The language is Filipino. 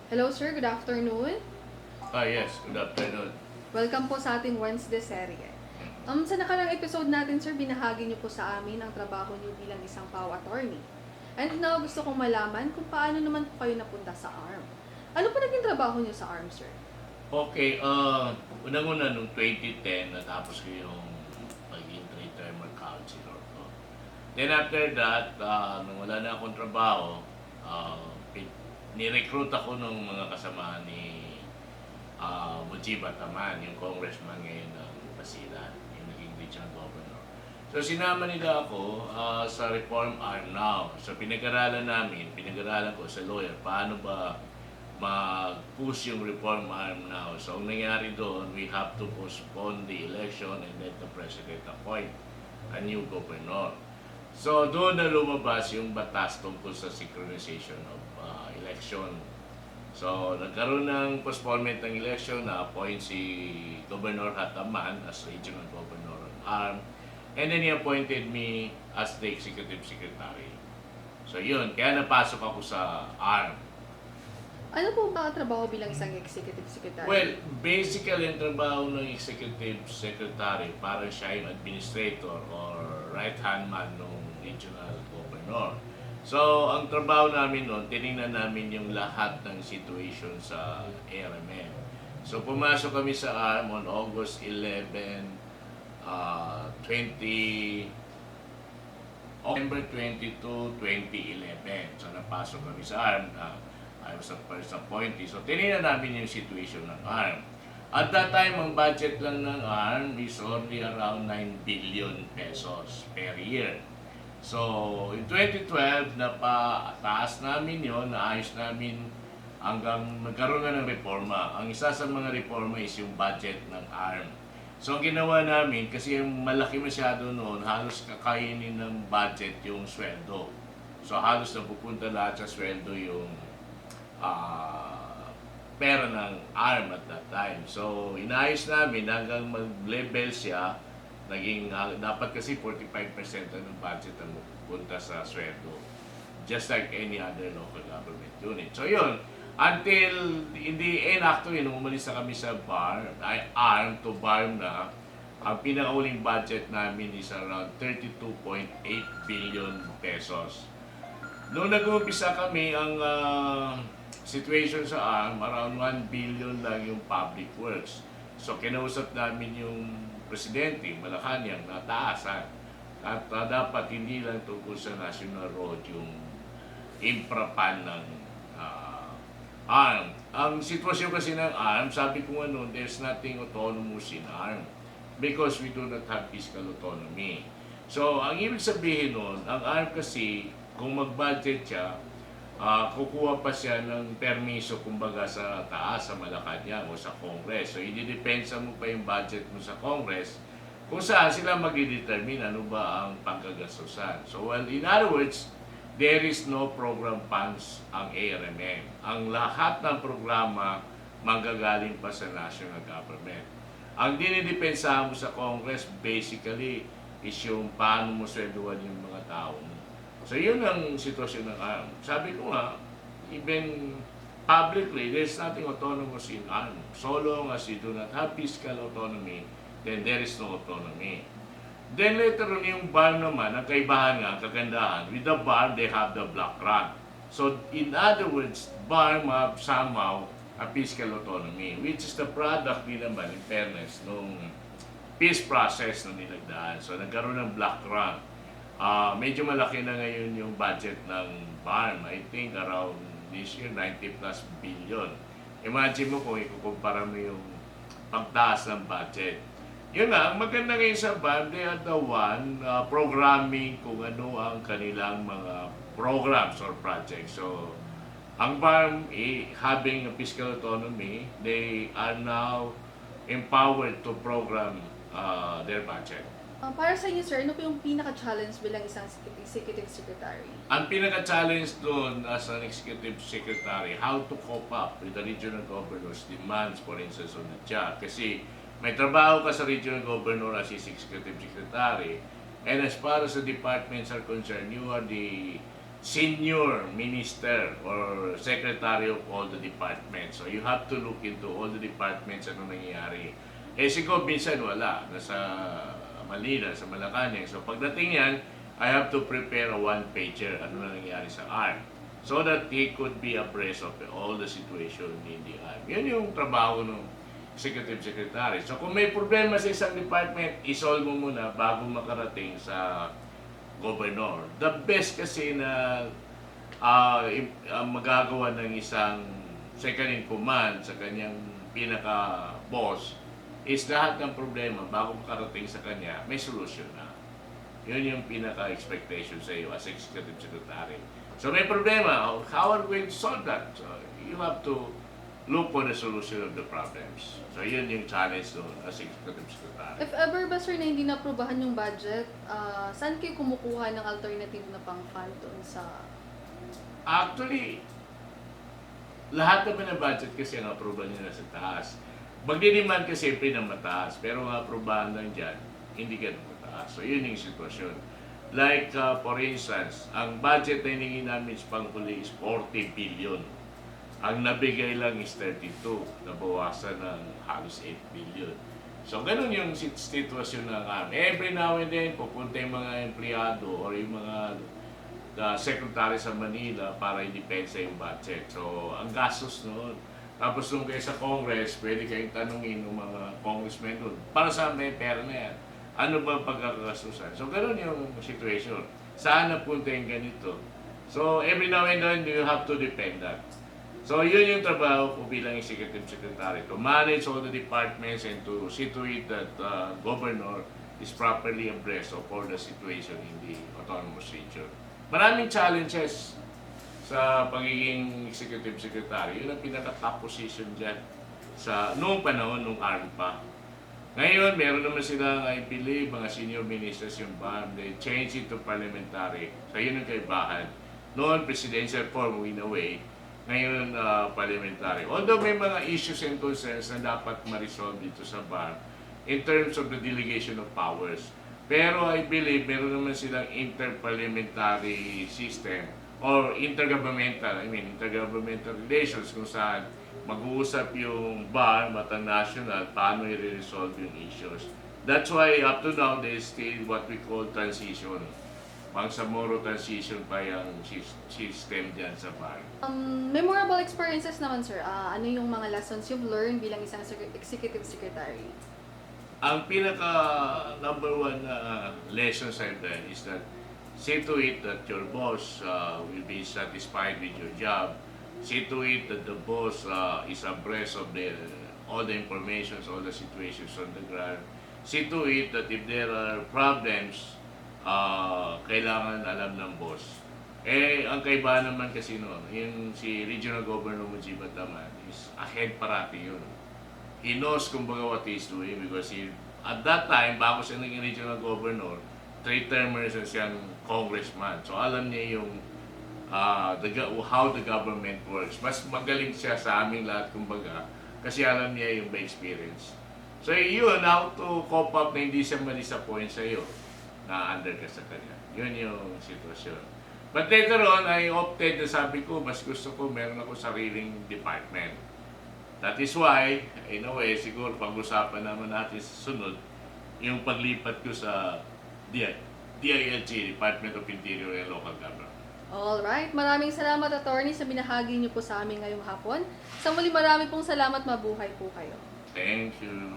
Hello sir, good afternoon. Yes, good afternoon. Welcome po sa ating Wednesday serye. Sa nakarang episode natin sir, binahagi niyo po sa amin ang trabaho niyo bilang isang PAW attorney. And now, gusto kong malaman kung paano naman po kayo napunta sa ARM. Ano po naging trabaho niyo sa ARM sir? Okay, unang-una nung 2010, natapos ko yung pagiging three-termer counselor ko. Then after that, nung wala na akong trabaho, ni-recruit ako ng mga kasama ni Mujib Ataman, yung congressman ngayon ng Basilan, yung naging regional governor. So sinama nila ako sa Reform Arm Now. So pinag-aralan ko sa lawyer, paano ba mag-push yung Reform Arm Now. So ang nangyari doon, we have to postpone the election and let the President appoint a new governor. So doon na lumabas yung batas tungkol sa synchronization of election. So nagkaroon ng postponement ng election, na-appoint si Governor Hataman as regional governor of ARM, and then he appointed me as the executive secretary. So yun, kaya napasok ako sa ARM. Ano po ba ang trabaho bilang isang executive secretary? Well, basically, ang trabaho ng executive secretary, parang siya yung administrator or right-hand man ng regional governor. So, ang trabaho namin noon, tinignan namin yung lahat ng situation sa ARMM. So, pumasok kami sa ARM on August 11, 20, November 22, 2011. So, napasok kami sa ARM. I was the first appointee. So, tinignan namin yung situation ng ARM. At that time, ang budget lang ng ARM is only around 9 billion pesos per year. So, in 2012, napataas namin yon, naayos namin hanggang nagkaroon na ng reforma. Ang isa sa mga reforma is yung budget ng ARM. So, ang ginawa namin, kasi yung malaki masyado noon, halos kakainin ng budget yung sweldo. So, halos napupunta lahat sa sweldo yung pera ng ARM at that time. So, inayos namin hanggang mag-level siya. Naging, dapat kasi 45% ng budget ang punta sa sweldo. Just like any other local government unit. So, yun. Until, in the end, actually, nung umalis na kami sa ARM to BARM na, ang pinakauling budget namin is around 32.8 billion pesos. Noong nag-uumpisa kami, ang situation sa ARM, around 1 billion lang yung public works. So, kinausap namin yung presidente, Malacanang, na taasan. At dapat hindi lang tungkol sa national road yung infra plan ng ARM. Ang sitwasyon kasi ng ARM, sabi ko nga noon, there's nothing autonomous in ARM because we do not have fiscal autonomy. So, ang ibig sabihin noon, ang ARM kasi, kung mag-budget siya, kukuha pa siya ng permiso kumbaga sa taas, sa Malacanang o sa Congress. So, i-depensa mo pa yung budget mo sa Congress kung saan sila mag-determine ano ba ang pagkagastusan. So, well, in other words, there is no program funds ang ARMM. Ang lahat ng programa manggagaling pa sa national government. Ang dinidepensahan mo sa Congress, basically, is yung paano mo swelduhan yung mga tao mo. So, yun ang sitwasyon ng ARM. Sabi ko nga, even publicly, there's nothing autonomous in ARM. So long as you do not have fiscal autonomy, then there is no autonomy. Then later on, yung BARM naman, ang kaibahan nga, kagandahan, with the BARM, they have the block grant. So, in other words, BARM have somehow a fiscal autonomy, which is the product din naman, in fairness, nung peace process na nilagdaan. So, nagkaroon ng block grant. Medyo malaki na ngayon yung budget ng BARM. I think around this year, 90 plus billion. Imagine mo kung ikukumpara mo yung pagtaas ng budget. Yun nga, ang maganda ngayon sa BARM, they are the one programming kung ano ang kanilang mga programs or projects. So, ang BARM, having a fiscal autonomy, they are now empowered to program their budget. Para sa inyo sir, ano po yung pinaka-challenge bilang isang executive secretary? Ang pinaka-challenge doon as an executive secretary, how to cope up with the regional governor's demands, for instance, on the job. Kasi may trabaho ka sa regional governor as his executive secretary, and as far as the departments are concerned, you are the senior minister or secretary of all the departments. So you have to look into all the departments, ano nangyayari. Eh siguro minsan wala, nasa Manila, sa Malacanang. So pagdating yan, I have to prepare a one-pager, ano na nangyayari sa ARM. So that he could be abreast of all the situation in the ARM. Yun yung trabaho ng executive secretary. So kung may problema sa isang department, isolve mo muna bago makarating sa governor. The best kasi na magagawa ng isang second in command sa kanyang pinaka-boss is lahat ng problema bago makarating sa kanya, may solusyon na. Yun yung pinaka-expectation sa iyo as executive secretary. So may problema, how are we going to solve that? So you have to look for the solution of the problems. So yun yung challenge doon as executive secretary. If ever ba, sir, na hindi naprobahan yung budget, saan kayo kumukuha ng alternative na pang-fund doon sa... Actually, lahat naman ng budget kasi ang aprobahan niya sa taas. Magdidemand kasi siyempre ng mataas, pero ang aprobahan lang dyan, hindi ganun mataas. So yun yung sitwasyon. Like, for instance, ang budget na hiningi namin sa Panghuli is 40 billion. Ang nabigay lang is 32, nabawasan ng halos 8 billion. So, ganun yung sitwasyon ng every now and then, pupunta yung mga empleyado or yung mga secretary sa Manila para i-depensa yung budget. So, ang gastos noon. Tapos nung kayo sa Congress, pwede kayong tanungin ng mga congressmen doon, para saan may pera na yan? Ano ba ang pagkakagastusan? So, ganun yung situation. Saan napunta yung ganito? So, every now and then, you have to depend that. So, yun yung trabaho ko bilang executive secretary, to manage all the departments and to see to it that governor is properly abreast of all the situation in the autonomous region. Maraming challenges sa pagiging executive secretary. Yun ang pinaka-top position dyan sa noong panahon, nung ARM pa. Ngayon, meron naman silang, I believe, mga senior ministers yung BAM. They changed it to parliamentary. So, yun ang kaibahan. Noon, presidential form, in a way. Ngayon, parliamentary. Although may mga issues and concerns na dapat ma-resolve dito sa BAM in terms of the delegation of powers. Pero I believe meron naman silang interparliamentary system or intergovernmental relations kung saan mag-uusap yung BAM at ang national paano i-resolve yung issues. That's why up to now, there's still what we call transition. Bangsamoro transition pa yung system dyan sa BAM. Memorable experiences naman, sir. Ano yung mga lessons you've learned bilang isang executive secretary? Ang pinaka number one lessons I've learned is that see to it that your boss will be satisfied with your job. See to it that the boss is abreast of all the information, all the situations on the ground. See to it that if there are problems, kailangan alam ng boss. Eh, ang kaibahan naman kasi noon, yung si Regional Governor Mujiba Taman is ahead parati yun. He knows kumbaga what he's doing because at that time, bago siya naging Regional Governor, 3-termers na siyang congressman. So alam niya yung how the government works. Mas magaling siya sa aming lahat kumbaga kasi alam niya yung by experience. So yun, how to cope up na hindi siya ma-disappoint sa iyo na under ka sa kanya. Yun yung sitwasyon. But later on, I opted na sabi ko, mas gusto ko meron ako sariling department. That is why, in a way, siguro pag-usapan naman natin sa sunod, yung paglipat ko sa DILG, Department of Interior and Local Government. Alright, maraming salamat, attorney, sa binahagi niyo po sa amin ngayong hapon. Sa muli, marami pong salamat, mabuhay po kayo. Thank you.